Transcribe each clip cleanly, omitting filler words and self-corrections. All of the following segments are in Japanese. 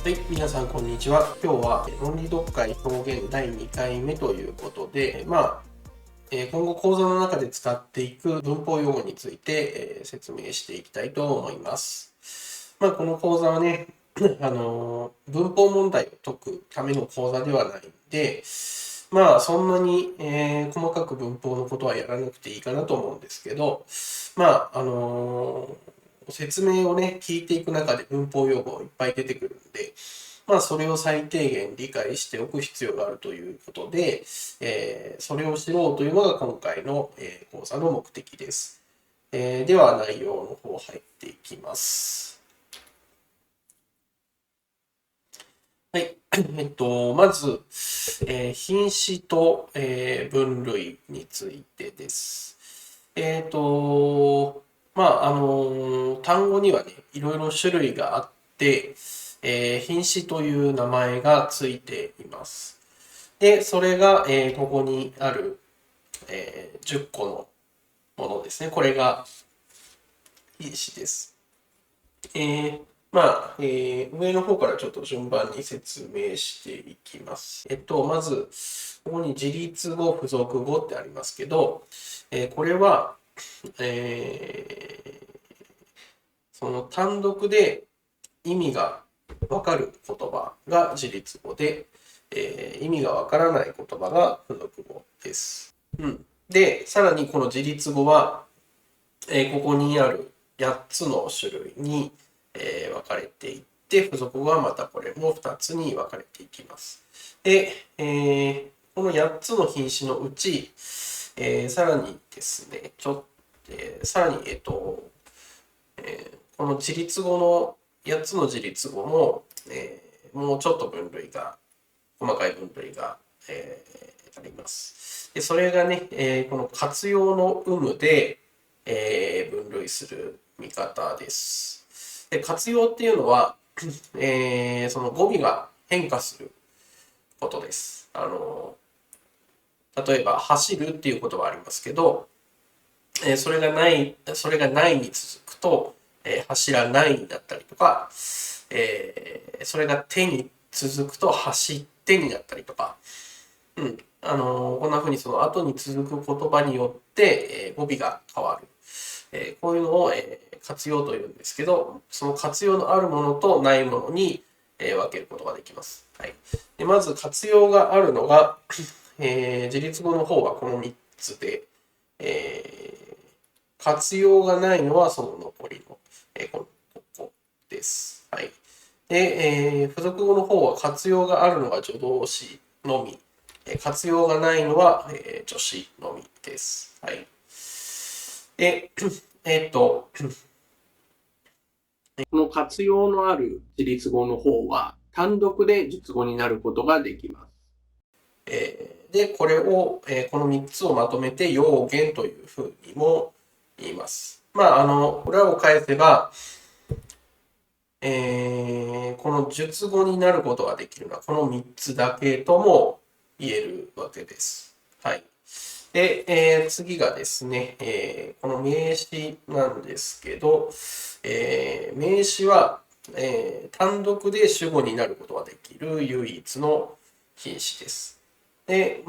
はい、皆さんこんにちは。今日は論理読解表現第2回目ということで、今後講座の中で使っていく文法用語について説明していきたいと思います。この講座はね、文法問題を解くための講座ではないんで、そんなに、細かく文法のことはやらなくていいかなと思うんですけど、説明をね、聞いていく中で文法用語いっぱい出てくるんで、それを最低限理解しておく必要があるということで、それを知ろうというのが今回の、講座の目的です。では内容の方入っていきます。はい。まず、品詞と、分類についてです。単語にはね、いろいろ種類があって、品詞という名前がついています。で、それが、ここにある、10個のものですね。これが品詞です。上の方からちょっと順番に説明していきます。まず、ここに自立語、付属語ってありますけど、これは、その単独で意味がわかる言葉が自立語で、意味がわからない言葉が付属語です。で、さらにこの自立語は、ここにある8つの種類に、分かれていって、付属語はまたこれも2つに分かれていきます。で、この8つの品詞のうち、さらにですね、さらに、この自立語の8つの自立語も、もうちょっと細かい分類が、あります。でそれがね、この活用の有無で、分類する見方です。で活用っていうのは、その語尾が変化することです。例えば、走るっていう言葉ありますけど、それがないに続くと、走らないになったりとか、それが手に続くと走ってになったりとか、こんな風にその後に続く言葉によって、語尾が変わる。こういうのを、活用というんですけど、その活用のあるものとないものに、分けることができます。はい、でまず活用があるのが、自立語の方はこの3つで、活用がないのはその残りの、ここです。はい。で、付属語の方は活用があるのが助動詞のみ、活用がないのは、助詞のみです。はい。で、この活用のある自立語の方は単独で述語になることができます。で、これを、この3つをまとめて要件というふうにも言います。裏を返せば、この述語になることができるのはこの3つだけとも言えるわけです。はい。で、次がですね、この名詞なんですけど、名詞は、単独で主語になることができる唯一の品詞です。で、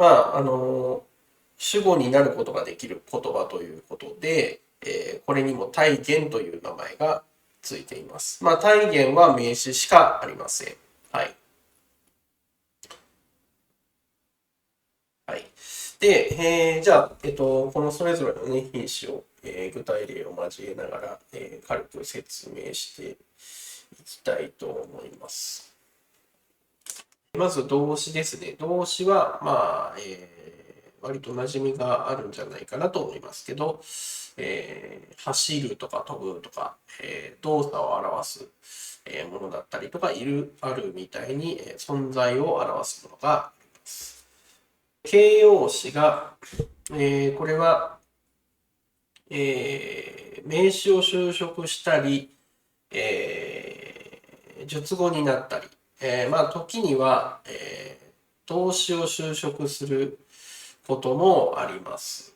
主語になることができる言葉ということで、これにも体言という名前がついています。体言は名詞しかありません。はい。はい。で、じゃあ、このそれぞれのね、品詞を、具体例を交えながら、軽く説明していきたいと思います。まず動詞ですね。動詞は、割と馴染みがあるんじゃないかなと思いますけど、走るとか飛ぶとか、動作を表すものだったりとか、あるみたいに存在を表すものがあります。形容詞が、これは、名詞を修飾したり、述語になったり、時には、動詞を修飾することもあります。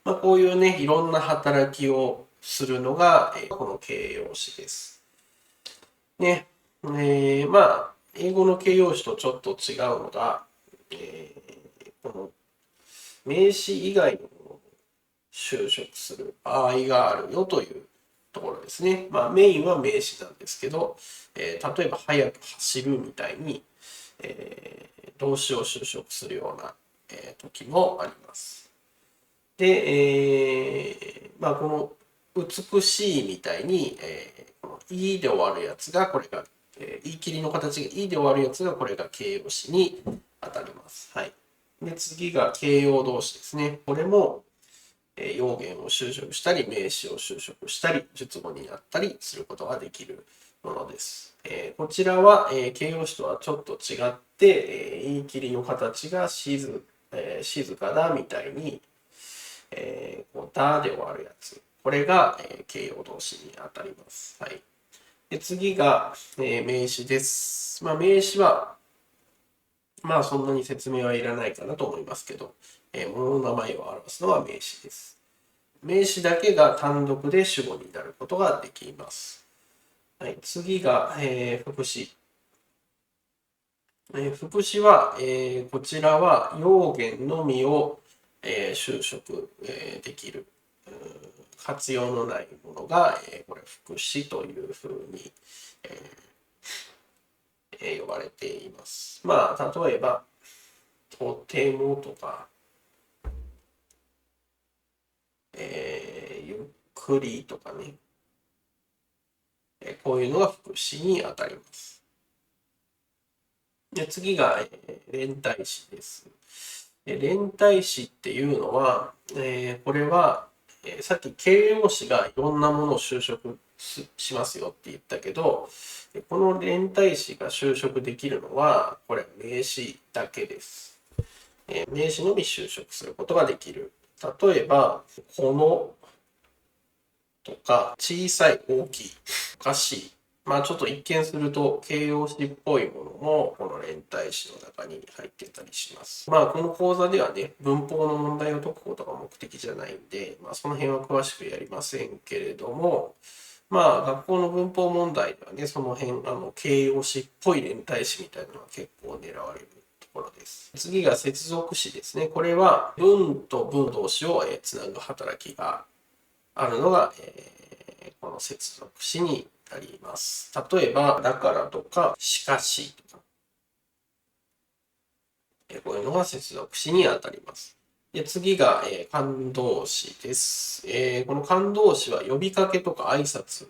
こういうね、いろんな働きをするのが、この形容詞です。ね。まあ、英語の形容詞とちょっと違うのが、この名詞以外のものを修飾する場合があるよというところですね。まあ、メインは名詞なんですけど、例えば速く走るみたいに、動詞を修飾するような、時もあります。で、まあ、この美しいみたいに、このいで終わるやつが、これが、言い切りの形がいで終わるやつが、これが形容詞に当たります。はい。で、次が形容動詞ですね。これも、用言を修飾したり、名詞を修飾したり、述語になったりすることができるものです。こちらは、形容詞とはちょっと違って、言い切りの形が静かだみたいに、だで終わるやつ。これが、形容動詞に当たります。はい。で次が、名詞です。まあ、名詞は、まあ、そんなに説明はいらないかなと思いますけど、物の名前を表すのは名詞です。名詞だけが単独で主語になることができます。はい、次が、副詞。副詞は、こちらは用言のみを、修飾、できる。活用のないものが、これ副詞というふうに、呼ばれています。まあ、例えば、とてもとか、ゆっくりとかね、こういうのが副詞に当たります。で次が、連帯詞です。連帯詞っていうのは、これは、さっき形容詞がいろんなものを修飾しますよって言ったけど、この連帯詞が修飾できるのは、これ名詞だけです。名詞のみ修飾することができる。例えば、このとか、小さい、大きい、おかしい。まあちょっと一見すると形容詞っぽいものもこの連帯詞の中に入ってたりします。まあこの講座ではね、文法の問題を解くことが目的じゃないんで、まあその辺は詳しくやりませんけれども、まあ学校の文法問題ではね、その辺、形容詞っぽい連帯詞みたいなのが結構狙われるところです。次が接続詞ですね。これは文と文同士をつなぐ働きがあるのが、この接続詞になります。例えば、だからとか、しかしとか、こういうのが接続詞に当たります。で次が、感動詞です。この感動詞は呼びかけとか挨拶、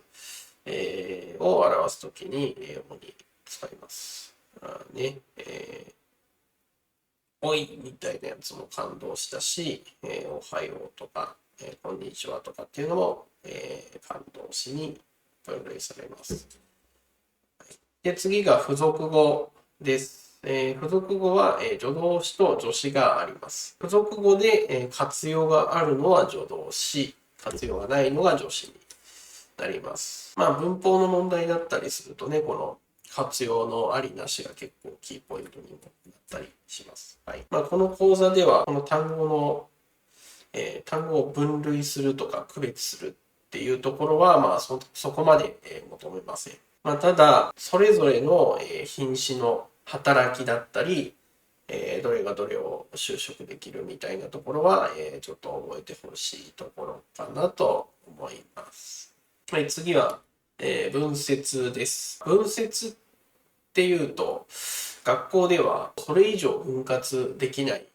を表すときに、主に使います。ねおいみたいなやつも感動したし、おはようとか、こんにちはとかっていうのも、感動詞に分類されます。で、次が付属語です。付属語は、助動詞と助詞があります。付属語で、活用があるのは助動詞、活用がないのが助詞になります。まあ、文法の問題だったりするとね、この活用のありなしが結構キーポイントにもなったりします。はい。まあ、この講座では、この単語を分類するとか区別するっていうところは、まあそこまで、求めません。まあ、ただ、それぞれの、品詞の働きだったり、どれがどれを修飾できるみたいなところは、ちょっと覚えてほしいところかなと思います。はい、次は、文節です。文節っていうと、学校ではそれ以上分割できない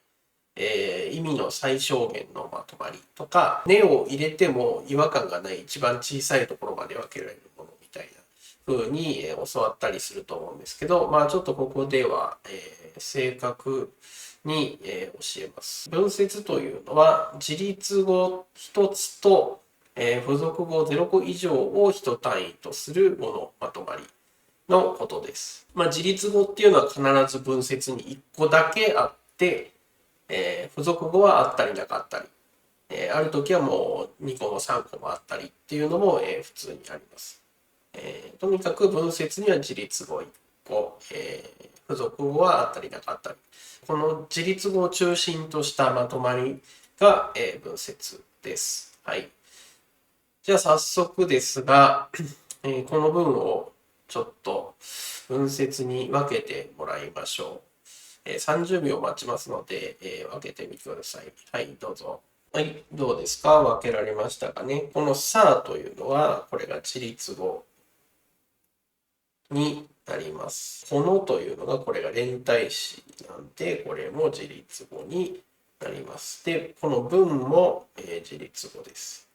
意味の最小限のまとまりとか、根を入れても違和感がない一番小さいところまで分けられるものみたいな風に教わったりすると思うんですけど、まあちょっとここでは、正確に教えます。文節というのは自立語一つと付属語0個以上を一単位とするもの、まとまりのことです。まあ自立語っていうのは必ず文節に1個だけあって、付属語はあったりなかったり、ある時はもう2個も3個もあったりっていうのも、普通にあります。とにかく文節には自立語1個、付属語はあったりなかったり。この自立語を中心としたまとまりが、文節です。はい。じゃあ早速ですが、この文をちょっと文節に分けてもらいましょう。30秒待ちますので、分けてみてください。はい、どうぞ。はい、どうですか？分けられましたかね。このさというのは、これが自立語になります。このというのが、これが連体詞なんで、これも自立語になります。で、この文も、自立語です。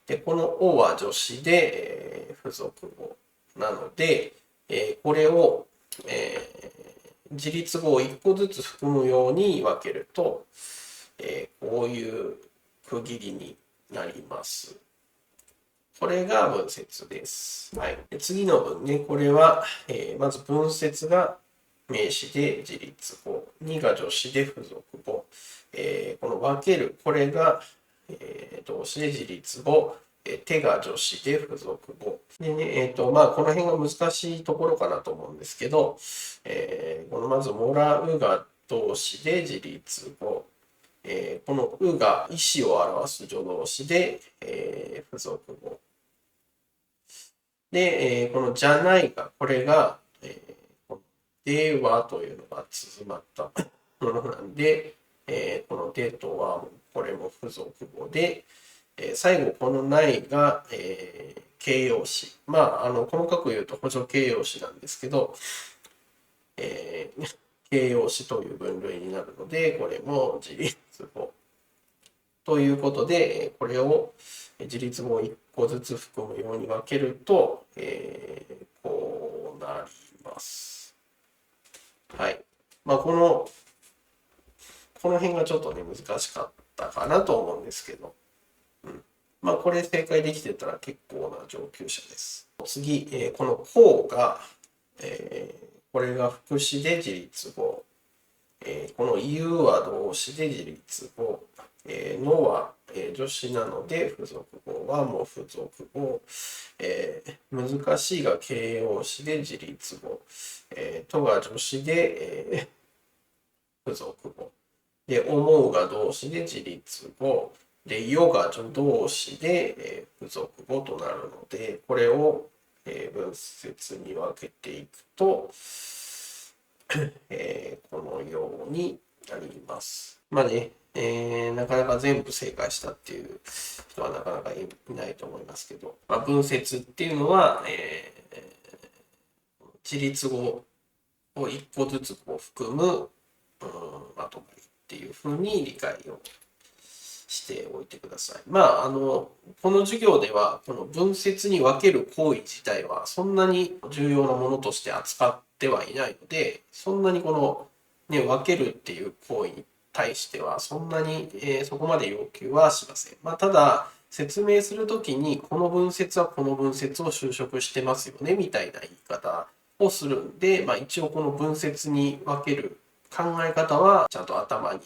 で、このおは助詞で、付属語なので、これを、自立語を1個ずつ含むように分けると、こういう区切りになります。これが文節です。はい。で次の文ね、これは、まず文節が名詞で自立語、2が助詞で付属語、この分ける、これが、動詞で自立語、手が助詞で付属語。でね、まあ、この辺が難しいところかなと思うんですけど、このまず、もらうが動詞で自立語、このうが意思を表す助動詞で、付属語。で、このじゃないが、これが、ではというのが続まったものなんで、このでとは、これも付属語で、最後、このないが、形容詞。まあ、細かく言うと補助形容詞なんですけど、形容詞という分類になるので、これも自立語。ということで、これを自立語を1個ずつ含むように分けると、こうなります。はい。まあ、この辺がちょっとね、難しかったかなと思うんですけど、まあ、これ正解できてたら結構な上級者です。次、このこうが、これが副詞で自立語。この言うは動詞で自立語。のは、助詞なので付属語はもう付属語。難しいが形容詞で自立語。とが助詞で、付属語。で、思うが動詞で自立語。で、よが助動詞で、付属語となるので、これを、文節に分けていくと、このようになります。まあね、なかなか全部正解したっていう人はなかなかいないと思いますけど、まあ、文節っていうのは、自立語を1個ずつこう含む、まとまりっていうふうに理解をしておいてください。まあ、この授業では、この文節に分ける行為自体はそんなに重要なものとして扱ってはいないので、そんなにこの、ね、分けるっていう行為に対しては、そんなに、そこまで要求はしません。まあ、ただ、説明するときに、この文節はこの文節を修飾してますよね、みたいな言い方をするんで、まあ、一応この文節に分ける考え方は、ちゃんと頭に、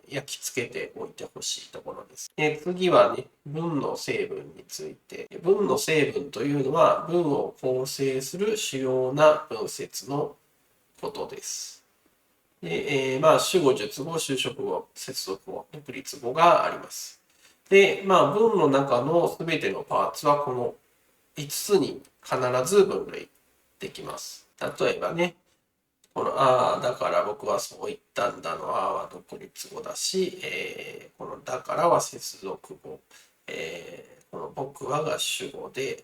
焼き付けておいてほしいところです。次はね、文の成分について。文の成分というのは、文を構成する主要な文節のことです。で、まあ、主語、述語、修飾語、接続語、独立語があります。で、まあ、文の中のすべてのパーツはこの5つに必ず分類できます。例えばね、このああ、だから僕はそう言ったんだのああは独立語だし、このだからは接続語、この僕はが主語で、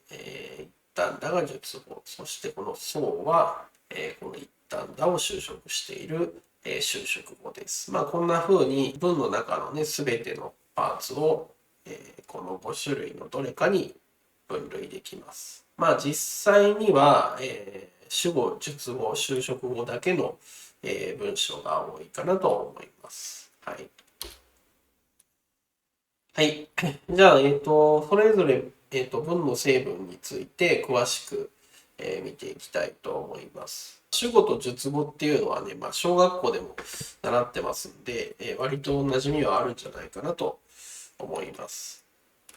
言ったんだが述語、そしてこのそうは、この言ったんだを修飾している、修飾語です。まあこんな風に文の中のね、すべてのパーツを、この5種類のどれかに分類できます。まあ実際には、主語、述語、修飾語だけの、文章が多いかなと思います。はい。はい。じゃあ、それぞれ、文の成分について詳しく、見ていきたいと思います。主語と述語っていうのはね、まあ、小学校でも習ってますんで、割と馴染みはあるんじゃないかなと思います。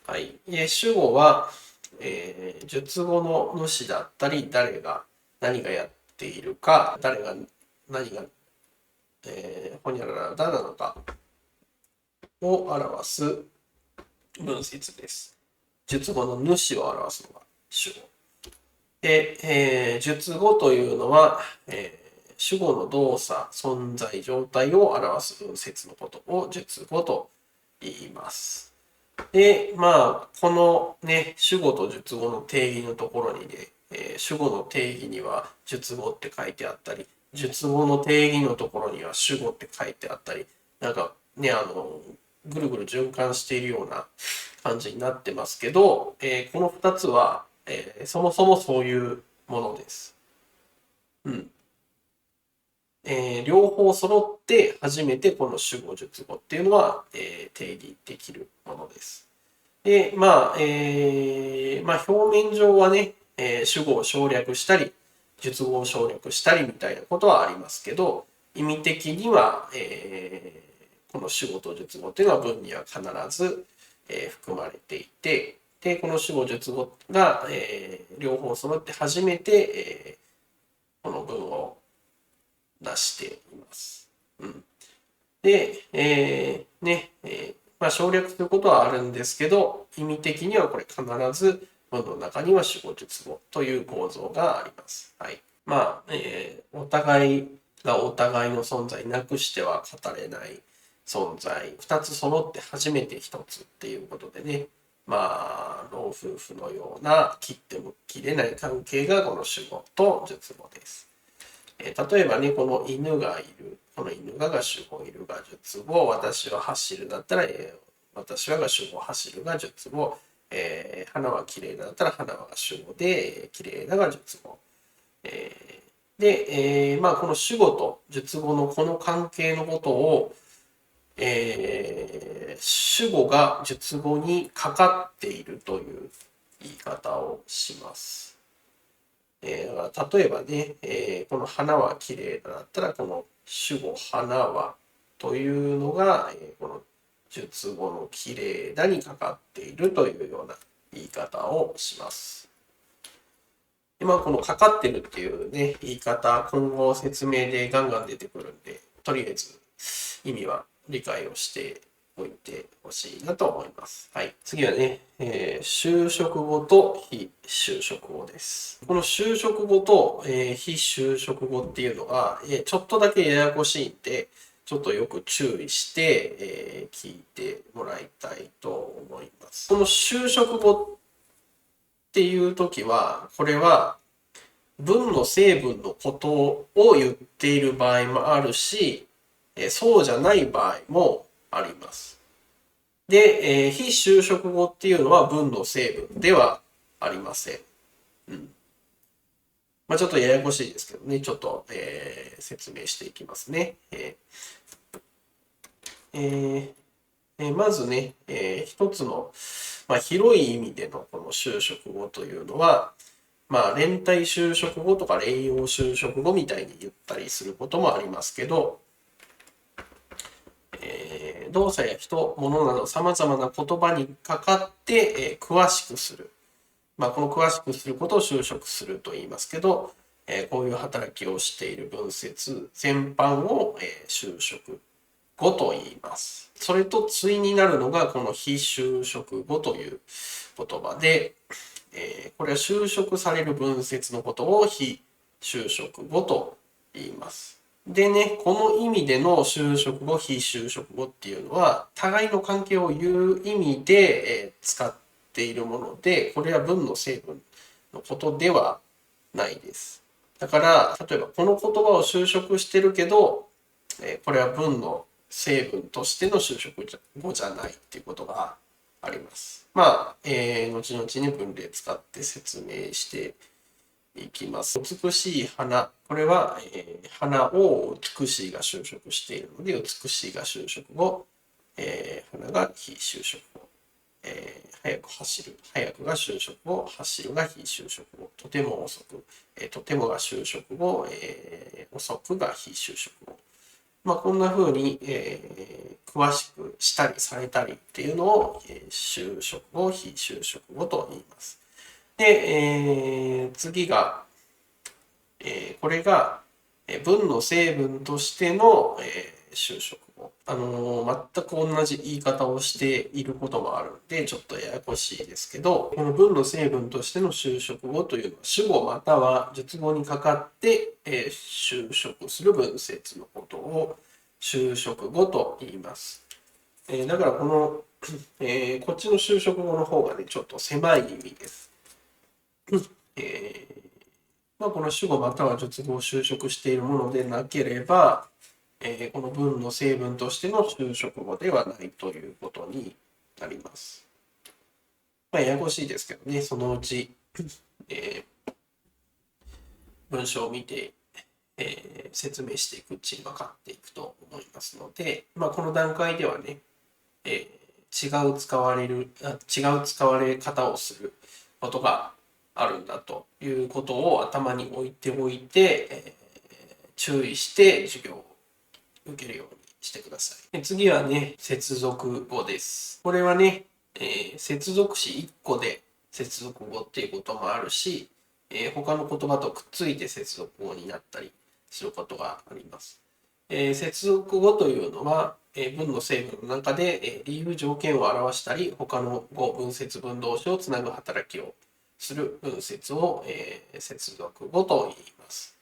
はい。主語は、述語の主だったり、誰が何がやっているか、誰が何が、ほにゃららだなのかを表す文節です。述語の主を表すのが主語。で、述語というのは、主語の動作、存在、状態を表す文節のことを述語と言います。で、まあ、このね、主語と述語の定義のところにね、主語の定義には述語って書いてあったり、述語の定義のところには主語って書いてあったり、なんかね、ぐるぐる循環しているような感じになってますけど、この2つは、そもそもそういうものです。うん。両方揃って初めてこの主語述語っていうのは、定義できるものです。で、まあ表面上はね、主語を省略したり、述語を省略したりみたいなことはありますけど、意味的には、この主語と述語っていうのは文には必ず、含まれていて、で、この主語述語が、両方揃って初めて、この文を出しています。うん、で、まあ、省略することはあるんですけど、意味的にはこれ必ず文の中には主語述語という構造があります。はい。まあ、お互いがお互いの存在なくしては語れない存在。二つ揃って初めて一つっていうことでね。まあ、老夫婦のような切っても切れない関係がこの主語と述語です。例えばね、この犬がいる。この犬が主語、いるが述語、私は走るだったら、私はが主語、走るが述語、花は綺麗だったら花はが主語で、綺麗だが述語。で、まあ、この主語と述語のこの関係のことを、主語が述語にかかっているという言い方をします。例えばね、この花は綺麗だったら、この主語花はというのが、この述語の綺麗だにかかっているというような言い方をします。でまあ、このかかってるっていうね、言い方、今後説明でガンガン出てくるんで、とりあえず意味は理解をしておいてほしいなと思います。はい。次はね、就職後と非就職後です。この就職後と、非就職後っていうのが、ちょっとだけややこしいんで、ちょっとよく注意して、聞いてもらいたいと思います。この就職後っていう時は、これは文の成分のことを言っている場合もあるし、そうじゃない場合もあります。で、非就職後っていうのは文の成分ではありません。うん。まあちょっとややこしいですけどね、ちょっと、説明していきますね。まずね、一つの、まあ、広い意味でのこの就職後というのは、まあ、連帯就職後とか連用就職後みたいに言ったりすることもありますけど、動作や人、物など様々な言葉にかかって、詳しくする。まあ、この詳しくすることを就職すると言いますけど、こういう働きをしている文節全般を、就職後と言います。それと対になるのがこの非就職後という言葉で、これは就職される文節のことを非就職後と言います。でね、この意味での就職後、非就職後っていうのは、互いの関係を言う意味で使っているもので、これは文の成分のことではないです。だから、例えばこの言葉を就職してるけど、これは文の成分としての就職後じゃないっていうことがあります。まあ、後々に文例使って説明していきます。美しい花。これは、花を美しいが就職しているので、美しいが就職後、花が非就職後。早く走る。早くが就職後、走るが非就職後。とても遅く。とてもが就職後、遅くが非就職後。まあ、こんな風に、詳しくしたりされたりっていうのを、就職後、非就職後と言います。で、次が、これが文の成分としての、就職後。も、全く同じ言い方をしていることもあるので、ちょっとややこしいですけど、この文の成分としての修飾語というのは、主語または述語にかかって、修飾する文節のことを修飾語と言います。だからこの、こっちの修飾語の方がね、ちょっと狭い意味です。この主語または述語を修飾しているものでなければ、この文の成分としての修飾語ではないということになります。ややこしいですけどね、そのうち、文章を見て、説明していくうちに分かっていくと思いますので、この段階ではね、違う使われ方をすることがあるんだということを頭に置いておいて、注意して授業を受けるようにしてください。次はね、接続語です。これはね、接続詞1個で接続語っていうこともあるし、他の言葉とくっついて接続語になったりすることがあります。接続語というのは、文の成分の中で理由条件を表したり、他の語、文節文同士をつなぐ働きをする文節を接続語と言います。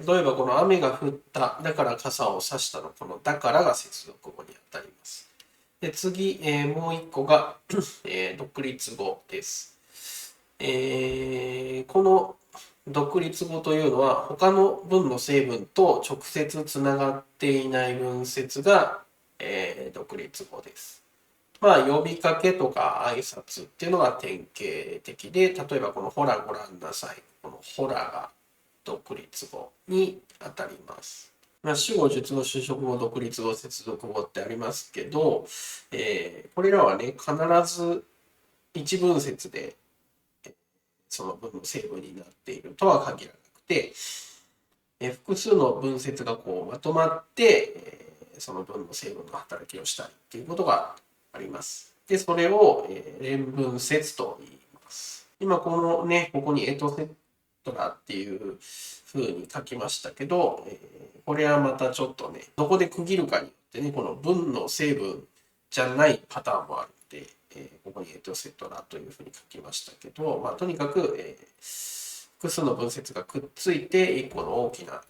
例えばこの雨が降った、だから傘を差したの、このだからが接続語にあたります。で次、もう一個が独立語です。この独立語というのは他の文の成分と直接つながっていない文節が、独立語です。呼びかけとか挨拶っていうのが典型的で、例えばこのほらご覧なさい。このほらが独立語にあたります。主語、述語、修飾語、独立語、接続語ってありますけど、これらはね、必ず一文節でその文の成分になっているとは限らなくて、複数の文節がこうまとまって、その文の成分の働きをしたりっていうことがあります。で、それを連文節と言います。今このね、ここにエトセトラっていう風に書きましたけど、これはまたちょっとね、どこで区切るかによってね、この文の成分じゃないパターンもあるので、ここにエトセトラというふうに書きましたけど、とにかく、複数の文節がくっついて一個の大きな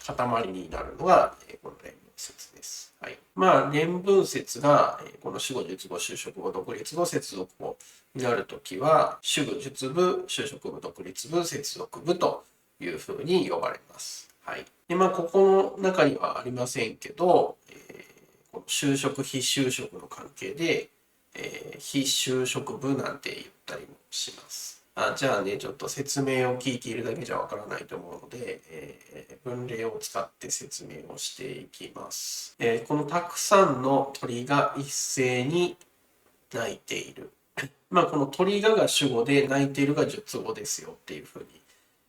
塊になるのが、この連文節です。はい。連文節が、この主語、述語、修飾語、独立語、接続語になるときは、主語、述部、修飾部、独立部、接続部というふうに呼ばれます。はい。で、ここの中にはありませんけど、この修飾、非修飾の関係で、非修飾部なんて言ったりもします。じゃあね、ちょっと説明を聞いているだけじゃわからないと思うので、文例を使って説明をしていきます。このたくさんの鳥が一斉に鳴いている。この鳥が主語で鳴いているが述語ですよっていうふうに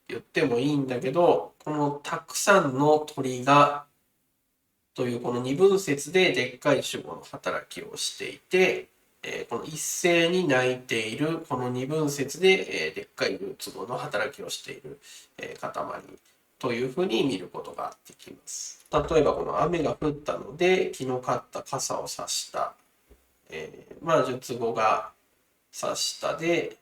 言ってもいいんだけど、このたくさんの鳥がというこの二分節ででっかい主語の働きをしていて、この一斉に鳴いているこの二分節ででっかい述語の働きをしている塊というふうに見ることができます。例えばこの雨が降ったので昨日買った傘を差した。述語が差したで、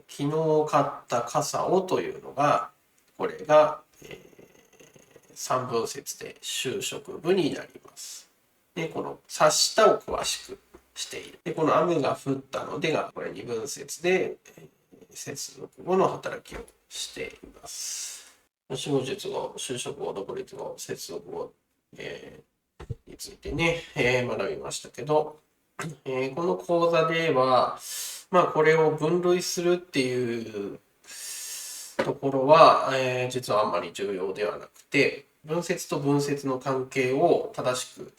昨日買った傘をというのがこれが、三分節で修飾部になります。で、この差したを詳しくしている。で、この雨が降ったのでが、これ二分節で、接続語の働きをしています。主語、述語、修飾語、独立語、接続語、についてね、学びましたけど、この講座では、これを分類するっていうところは、実はあんまり重要ではなくて、文節と文節の関係を正しく、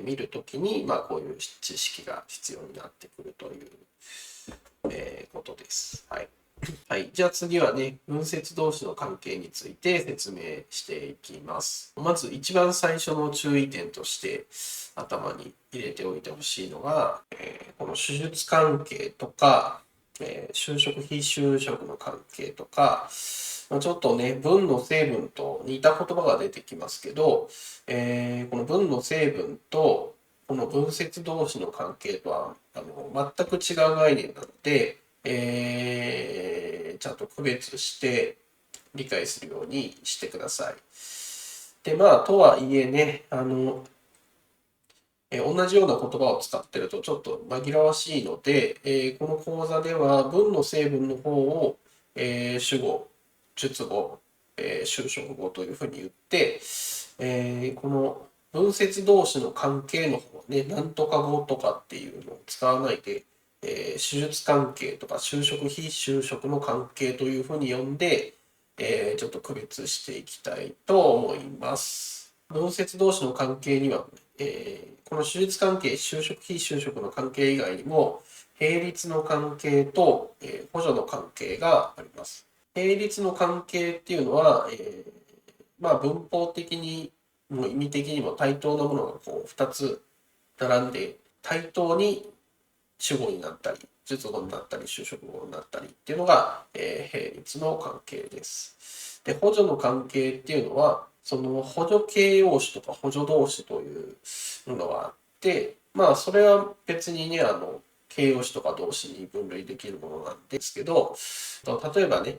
見るときに、こういう知識が必要になってくるという、ことです。はい。はい。じゃあ次はね、文節同士の関係について説明していきます。まず一番最初の注意点として頭に入れておいてほしいのが、この手術関係とか、修飾非修飾の関係とか、ちょっとね、文の成分と似た言葉が出てきますけど、この文の成分とこの文節同士の関係とは全く違う概念なので、ちゃんと区別して理解するようにしてください。で、とはいえね、同じような言葉を使ってるとちょっと紛らわしいので、この講座では文の成分の方を、主語、述語、修飾語というふうに言って、この文節同士の関係の方ね、なんとか語とかっていうのを使わないで、主述関係とか修飾非修飾の関係というふうに呼んで、ちょっと区別していきたいと思います。文節同士の関係には、この手術関係、就職非就職の関係以外にも、並立の関係と、補助の関係があります。並立の関係っていうのは、文法的にも意味的にも対等なものがこう2つ並んで、対等に主語になったり、述語になったり、修飾語になったりっていうのが、並立の関係です。で、補助の関係っていうのは、その補助形容詞とか補助動詞というのがあって、それは別にね、形容詞とか動詞に分類できるものなんですけど、例えばね、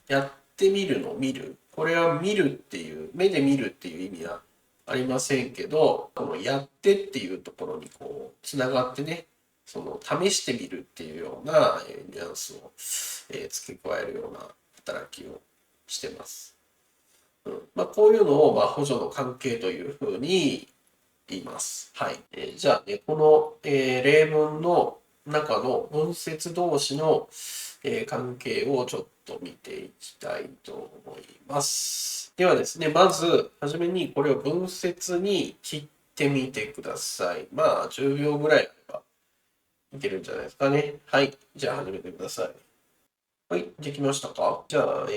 やってみるの見る。これは見るっていう、目で見るっていう意味はありませんけど、このやってっていうところにこう、つながってね、その試してみるっていうようなニュアンスを付け加えるような働きをしてます。こういうのを補助の関係というふうに言います。はい。じゃあね、この、例文の中の文節同士の、関係をちょっと見ていきたいと思います。ではですね、まず、はじめにこれを文節に切ってみてください。10秒ぐらいあればいけるんじゃないですかね。はい。じゃあ始めてください。はい、できましたか？じゃあ、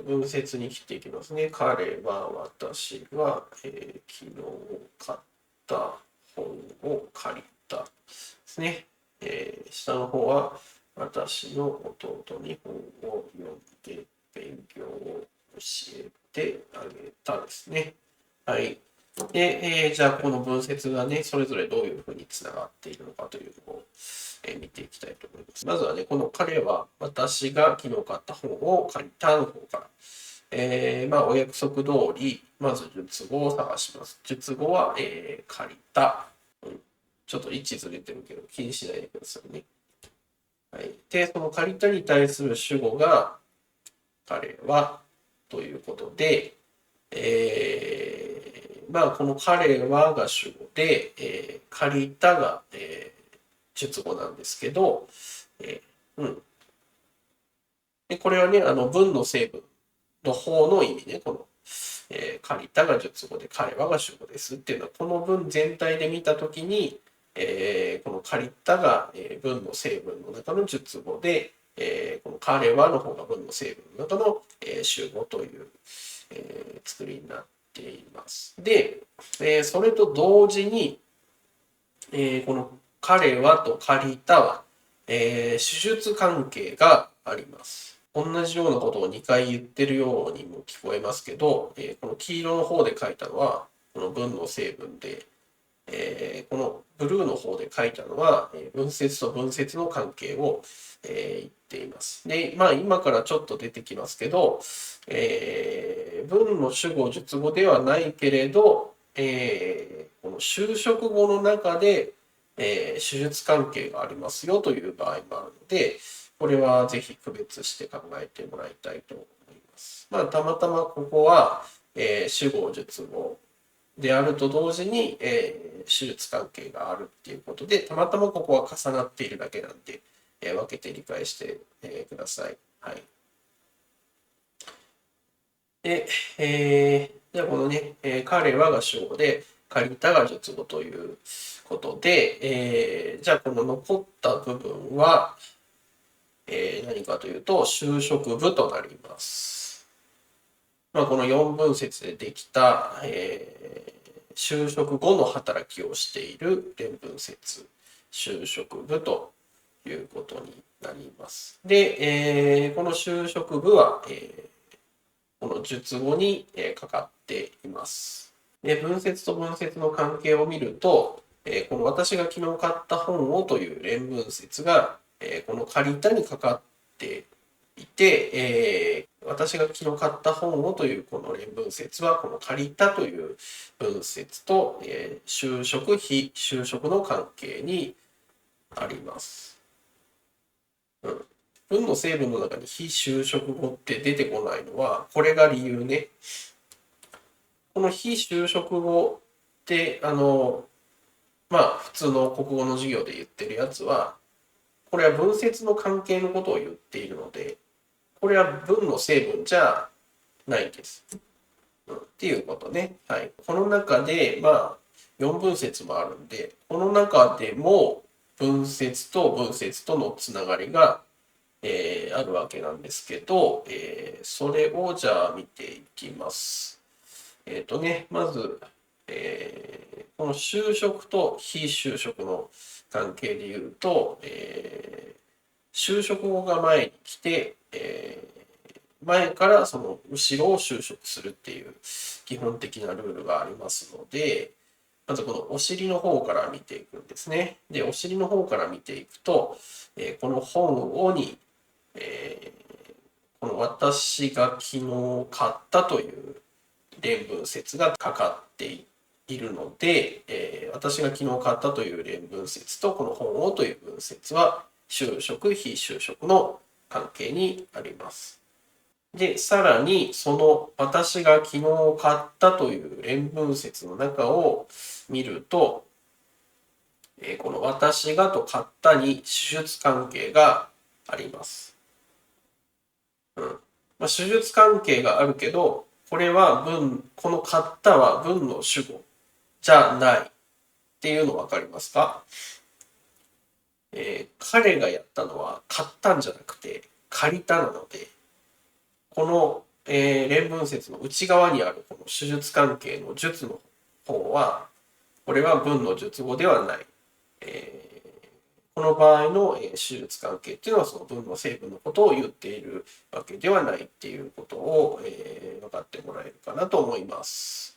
文節に切っていきますね。彼は、私は、昨日買った本を借りたですね。下の方は、私の弟に本を読んで勉強を教えてあげたですね。はい。で、じゃあこの文節がね、それぞれどういうふうにつながっているのかというのを、見ていきたいと思います。まずはね、この彼は私が昨日買った本を借りたの方から。お約束通り、まず述語を探します。述語は、借りた。ちょっと位置ずれてるけど気にしないでくださいね。はい。で、その借りたに対する主語が、彼はということで、この彼はが主語で、借りたが、述語なんですけど、でこれはね、文の成分の方の意味ね、この、借りたが述語で彼はが主語ですっていうのは、この文全体で見たときに、この借りたが、文の成分の中の述語で、この彼はの方が文の成分の中の、主語という、作りになっています。で、それと同時に、この彼はと借りたは、手術関係があります。同じようなことを2回言ってるようにも聞こえますけど、この黄色の方で書いたのは、この文の成分で、このブルーの方で書いたのは、文節と文節の関係を、言っています。で、今からちょっと出てきますけど、文の主語、述語ではないけれど、この修飾語の中で、手術関係がありますよという場合もあるので、これはぜひ区別して考えてもらいたいと思います。たまたまここは、主語、述語であると同時に、手術関係があるっていうことで、たまたまここは重なっているだけなんで、分けて理解して、ください。はい。で、じゃあこのね、彼はが主語で、借りたが述語ということで、じゃあこの残った部分は、何かというと、修飾部となります。この4分節でできた、修飾後の働きをしている連分節、修飾部ということになります。で、この修飾部は、この述語にかかっています。で、文節と文節の関係を見ると、この私が昨日買った本をという連文節が、この借りたにかかっていて、私が昨日買った本をというこの連文節は、この借りたという文節と、修飾、非修飾の関係にあります。文の成分の中に非修飾語って出てこないのは、これが理由ね。この非修飾語って、普通の国語の授業で言ってるやつは、これは文節の関係のことを言っているので、これは文の成分じゃないです。っていうことね。はい。この中で、4文節もあるんで、この中でも文節と文節とのつながりが、あるわけなんですけど、それをじゃあ見ていきます。まず、この修飾と非修飾の関係で言うと、修飾語が前に来て、前からその後ろを修飾するっていう基本的なルールがありますので、まずこのお尻の方から見ていくんですね。で、お尻の方から見ていくと、この本をに、この私が昨日買ったという連文節がかかっているので、私が昨日買ったという連文節とこの本をという文節は修飾、非修飾の関係にあります。で、さらにその私が昨日買ったという連文節の中を見ると、この私がと買ったに主述関係があります。主述関係があるけど、これはこの買ったは文の主語じゃないっていうの分かりますか？彼がやったのは買ったんじゃなくて借りたなので、この、連文節の内側にあるこの主述関係の述の方は、これは文の述語ではない。この場合の主述関係っていうのはその文の成分のことを言っているわけではないっていうことを、分かってもらえるかなと思います。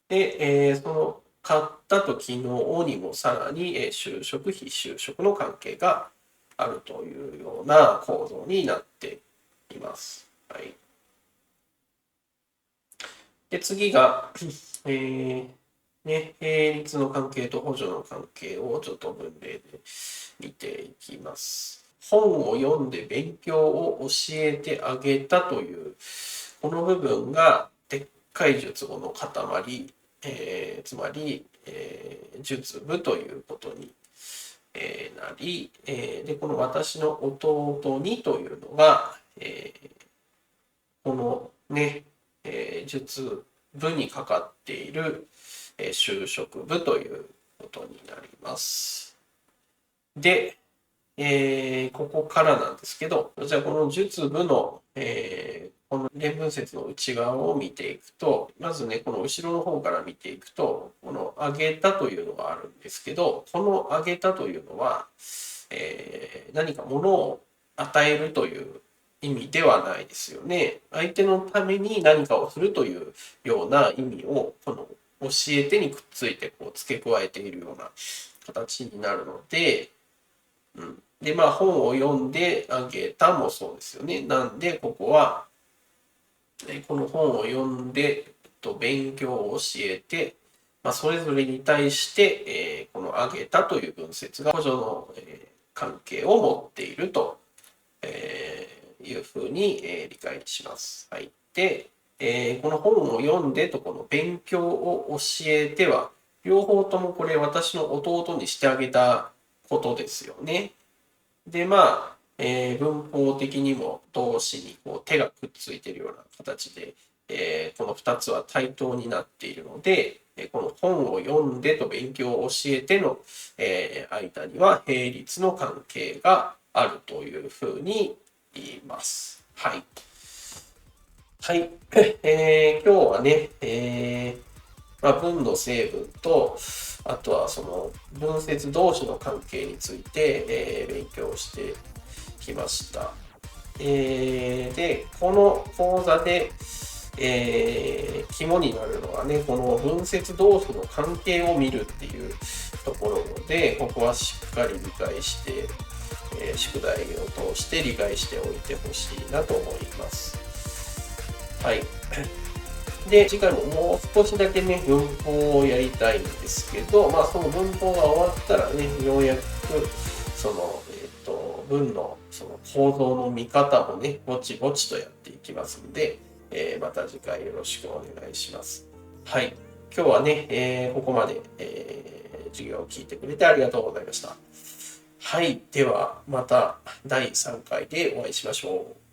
で、その買ったと昨日にもさらに修飾、非修飾の関係があるというような構造になっています。はい。で、次が、並立の関係と補助の関係をちょっと分類で見ていきます。本を読んで勉強を教えてあげたという、この部分がでっかい述語の塊、つまり、述部ということになり、で、この私の弟にというのが、このね、述部にかかっている修飾部ということになります。で、ここからなんですけど、じゃあこの述部の、この連文節の内側を見ていくと、まずね、この後ろの方から見ていくと、この上げたというのがあるんですけど、この上げたというのは、何か物を与えるという意味ではないですよね。相手のために何かをするというような意味を、この教えてにくっついてこう付け加えているような形になるので、で、本を読んであげたもそうですよね。なんで、ここは、この本を読んで、勉強を教えて、それぞれに対して、このあげたという文節が補助の、関係を持っていると、いうふうに、理解します。はい。で、この本を読んでとこの勉強を教えては、両方ともこれ私の弟にしてあげたことですよね。で、文法的にも動詞にこう手がくっついているような形で、この2つは対等になっているので、この本を読んでと勉強を教えての、間には並立の関係があるというふうに言います。はい。はい。今日はね、文の成分と、あとはその文節同士の関係について、勉強してきました。で、この講座で、肝になるのはね、この文節同士の関係を見るっていうところで、ここはしっかり理解して、宿題を通して理解しておいてほしいなと思います。はい。で、次回ももう少しだけね、文法をやりたいんですけど、まあ、その文法が終わったらね、ようやく、その、文のその構造の見方もね、ぼちぼちとやっていきますので、また次回よろしくお願いします。はい。今日はね、ここまで、授業を聞いてくれてありがとうございました。はい。では、また第3回でお会いしましょう。